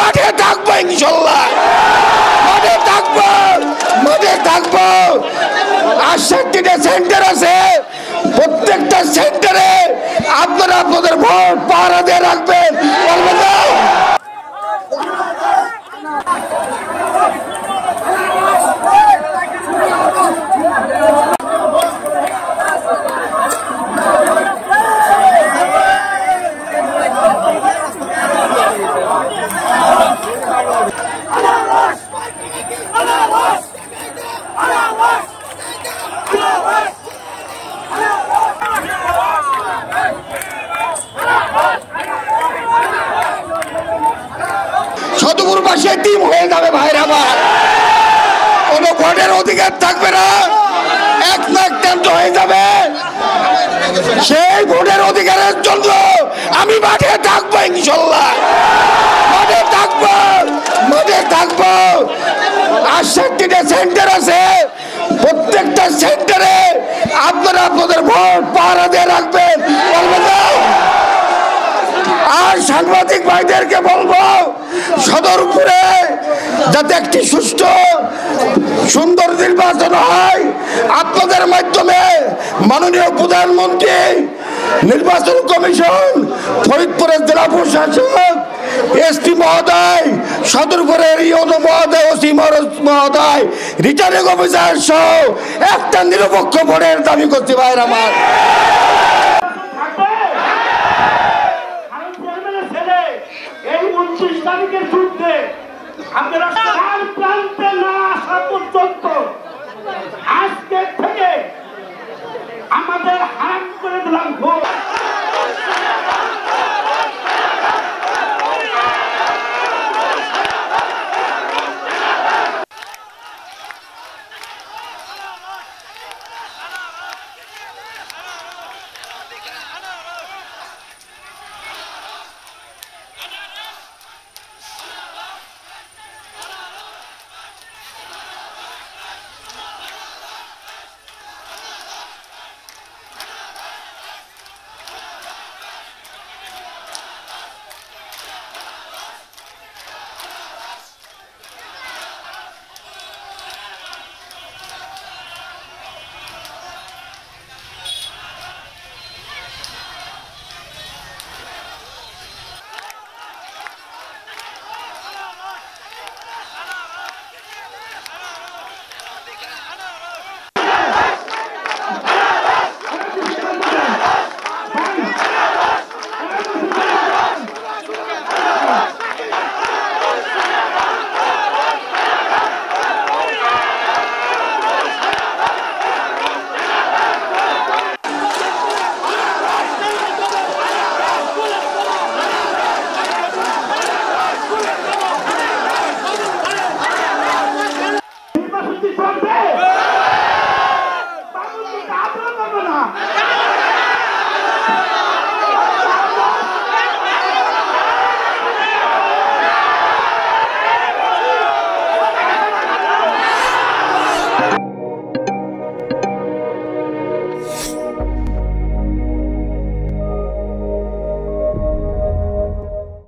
মাঠে থাকবো ইনশাল্লাহ, মাঠে থাকবো। 68টা সেন্টার আছে, প্রত্যেকটা সেন্টারে আপনারা আপনাদের ভোট পাহারা দিয়ে রাখবেন। বলবেন না শতপুরবাসী টিম হয়ে যাবে ভাইরা আমার, কোনো ভোটের অধিকার থাকবে না, এক হয়ে যাবে। সেই ভোটের অধিকারের জন্য আমি মাঠে থাকবো ইনশাল্লাহ, মাঠে থাকবো। 68টা সেন্টার আছে, প্রত্যেকটা সেন্টারে আপনারা আপনাদের ভোট পাহারা দিয়ে রাখবেন। বলবেন না আর সাংবাদিক ভাইদেরকে বলবো, সদরপুরে যাতে একটি সুষ্ঠু সুন্দর নির্বাচন হয়, আপনাদের মাধ্যমে মাননীয় প্রধানমন্ত্রী, নির্বাচন কমিশন, ফরিদপুরের জেলা প্রশাসক, এসপি মহোদয়, সদরপুরের ইউনো মহোদয়, ওসি মহোদয়, রিটার্নিং অফিসার সহ একটা নিরপেক্ষ ভোটের দাবি করছি ভাইয়ের আমার।